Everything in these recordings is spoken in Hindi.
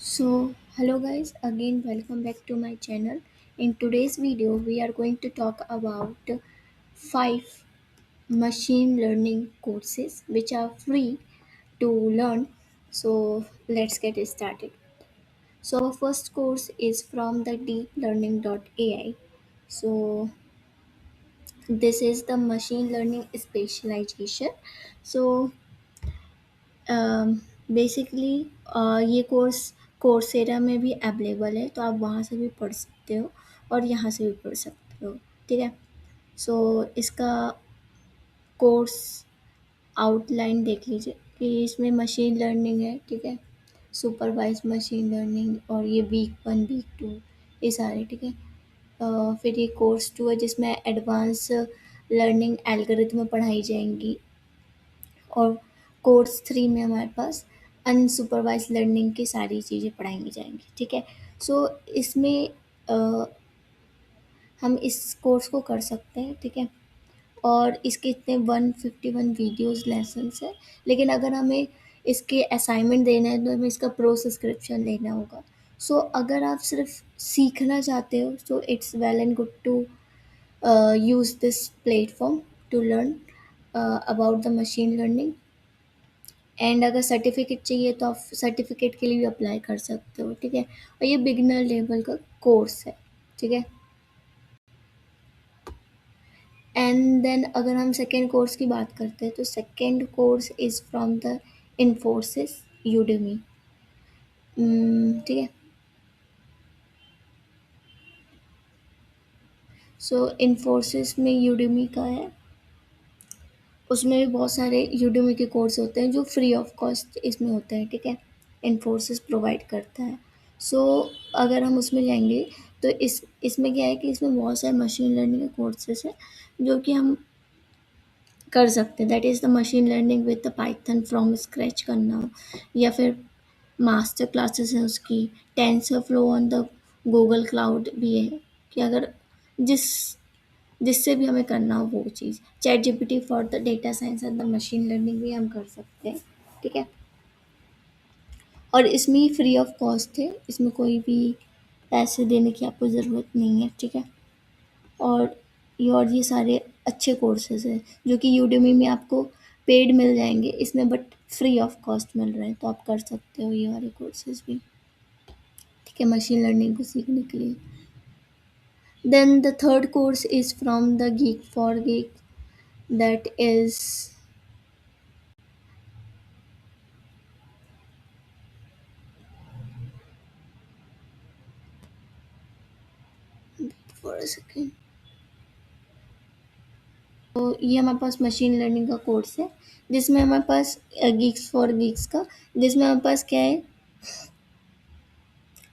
Hello guys, again welcome back to my channel. In today's video, we are going to talk about 5 machine learning courses which are free to learn. So, let's get started. So, our first course is from the deeplearning.ai. So, this is the machine learning specialization. So, basically ये कोर्स कोर्सेरा में भी अवेलेबल है, तो आप वहाँ से भी पढ़ सकते हो और यहाँ से भी पढ़ सकते हो। ठीक है। सो इसका कोर्स आउटलाइन देख लीजिए कि इसमें मशीन लर्निंग है। ठीक है। सुपरवाइज मशीन लर्निंग और ये वीक 1 वीक 2 ये सारे। ठीक है। फिर ये कोर्स 2 है जिसमें एडवांस लर्निंग एल्गोरिथम पढ़ाई जाएंगी। और कोर्स 3 में हमारे पास अनसुपरवाइज लर्निंग की सारी चीज़ें पढ़ाई जाएंगी। ठीक है। सो इसमें अ, हम इस कोर्स को कर सकते हैं। ठीक है। और इसके इतने 151 वीडियोस लेसन्स है, लेकिन अगर हमें इसके असाइनमेंट देना है तो हमें इसका प्रो सब्सक्रिप्शन लेना होगा। सो अगर आप सिर्फ सीखना चाहते हो so it's well and good to use this platform to learn about the machine learning. एंड अगर सर्टिफिकेट चाहिए तो आप सर्टिफिकेट के लिए भी अप्लाई कर सकते हो। ठीक है। और ये बिगिनर लेवल का कोर्स है। ठीक है। एंड देन अगर हम सेकेंड कोर्स की बात करते हैं तो second course is from the Infosys Udemy. ठीक है। सो इन्फोसिस में यूडेमी का है, उसमें भी बहुत सारे यूडेमी के कोर्स होते हैं जो फ्री ऑफ कॉस्ट इसमें होते हैं। ठीक है। इन्फोसिस प्रोवाइड करता है। सो अगर हम उसमें जाएंगे तो इसमें क्या है कि इसमें बहुत सारे मशीन लर्निंग के कोर्सेस हैं जो कि हम कर सकते हैं। That is the machine learning with the Python from scratch करना हो, या फिर मास्टर क्लासेस हैं उसकी। Tensor flow on the Google cloud भी है कि अगर जिस जिससे भी हमें करना हो वो चीज़। Chat GPT for the data science and the machine learning भी हम कर सकते हैं। ठीक है। और इसमें ही फ्री ऑफ कॉस्ट है, इसमें कोई भी पैसे देने की आपको ज़रूरत नहीं है। ठीक है। और ये सारे अच्छे कोर्सेज हैं जो कि यूडेमी में आपको पेड मिल जाएंगे, इसमें बट फ्री ऑफ कॉस्ट मिल रहे हैं, तो आप कर सकते हो ये वाले कोर्सेज भी। ठीक है। मशीन लर्निंग को सीखने के लिए। Then the third course is from the geek for geek, that is for a second. तो ये हमारे पास मशीन लर्निंग का कोर्स है जिसमें हमारे पास गीक्स फॉर गीक्स का, जिसमें हमारे पास क्या है,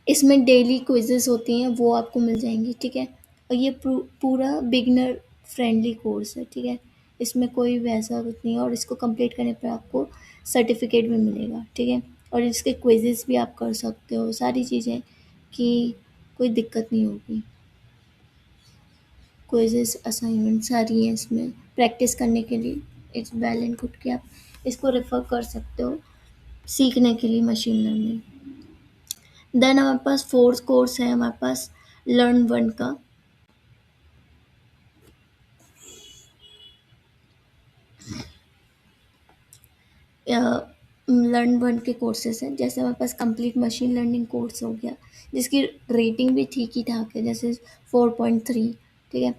इसमें डेली क्विज़ेस होती हैं वो आपको मिल जाएंगी। ठीक है। और ये पूरा बिगनर फ्रेंडली कोर्स है। ठीक है। इसमें कोई वैसा कुछ नहीं है और इसको कंप्लीट करने पर आपको सर्टिफिकेट भी मिलेगा। ठीक है। और इसके क्विज़ेस भी आप कर सकते हो, सारी चीज़ें कि कोई दिक्कत नहीं होगी। क्विज़ेस असाइनमेंट सारी हैं इसमें प्रैक्टिस करने के लिए। इट्स वेल एंड गुड कि आप इसको रेफ़र कर सकते हो सीखने के लिए मशीन लर्निंग। देन हमारे पास फोर्थ कोर्स है हमारे पास लर्न 1 का। लर्न 1 के कोर्सेज हैं, जैसे हमारे पास कंप्लीट मशीन लर्निंग कोर्स हो गया जिसकी रेटिंग भी ठीक ही ठाक है, जैसे 4.3। ठीक है।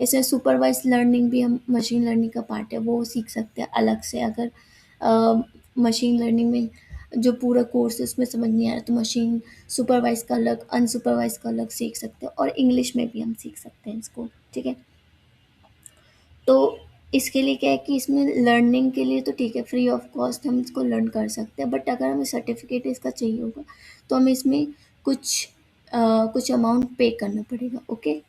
इसमें सुपरवाइज लर्निंग भी हम मशीन लर्निंग का पार्ट है, वो सीख सकते हैं अलग से। अगर मशीन लर्निंग में जो पूरा कोर्स है उसमें समझ नहीं आ रहा तो मशीन सुपरवाइज का अलग, अनसुपरवाइज का अलग सीख सकते हैं, और इंग्लिश में भी हम सीख सकते हैं इसको। ठीक है। तो इसके लिए क्या है कि इसमें लर्निंग के लिए तो ठीक है, फ्री ऑफ कॉस्ट हम इसको लर्न कर सकते हैं, बट अगर हमें सर्टिफिकेट इसका चाहिए होगा तो हमें इसमें कुछ कुछ अमाउंट पे करना पड़ेगा। ओके।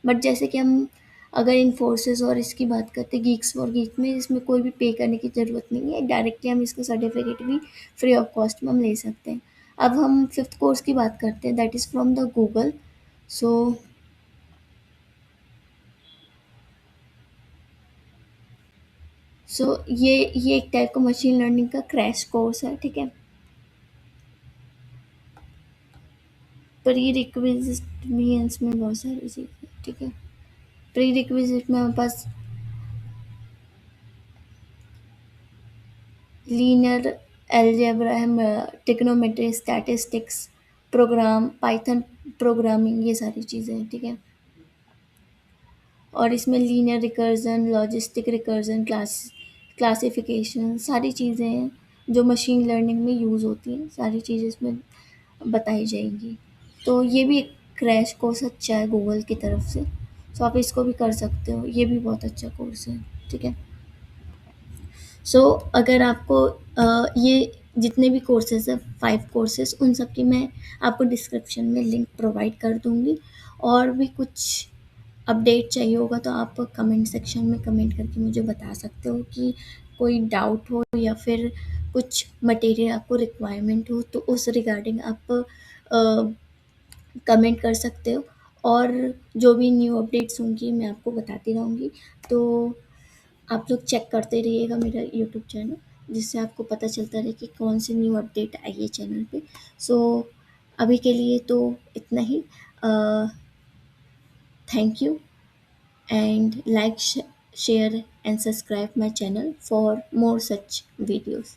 बट जैसे कि हम अगर इन्फोसिस और इसकी बात करते हैं गीक्स फॉर गीक में, इसमें कोई भी पे करने की ज़रूरत नहीं है, डायरेक्टली हम इसका सर्टिफिकेट भी फ्री ऑफ कॉस्ट में हम ले सकते हैं। अब हम फिफ्थ कोर्स की बात करते हैं, that is from the Google. So ये एक टाइप का मशीन लर्निंग का क्रैश कोर्स है। ठीक है। प्री रिक्विजिट मीन्स में बहुत सारी चीज़ें, ठीक है। प्री रिक्विजिट में हमारे पास लीनियर अलजेब्रा है, trigonometry, statistics, program, Python programming, ये सारी चीज़ें हैं, ठीक है। और इसमें linear regression, logistic regression, classification, सारी चीज़ें हैं जो मशीन लर्निंग में यूज़ होती हैं, सारी चीज़ें इसमें बताई जाएंगी। तो ये भी एक क्रैश कोर्स अच्छा है गूगल की तरफ से, तो आप इसको भी कर सकते हो, ये भी बहुत अच्छा कोर्स है, ठीक है। सो अगर आपको ये जितने भी कोर्सेज हैं, 5 कोर्सेज, उन सब की मैं आपको डिस्क्रिप्शन में लिंक प्रोवाइड कर दूँगी। और भी कुछ अपडेट चाहिए होगा तो आप कमेंट सेक्शन में कमेंट करके मुझे बता सकते हो कि कोई डाउट हो या फिर कुछ मटेरियल आपको रिक्वायरमेंट हो, तो उस रिगार्डिंग आप कमेंट कर सकते हो। और जो भी न्यू अपडेट्स होंगी मैं आपको बताती रहूँगी। तो आप लोग चेक करते रहिएगा मेरा यूट्यूब चैनल, जिससे आपको पता चलता रहे कि कौन सी न्यू अपडेट आई है चैनल पे। सो अभी के लिए तो इतना ही। Thank you, and like, share and subscribe my channel for more such videos.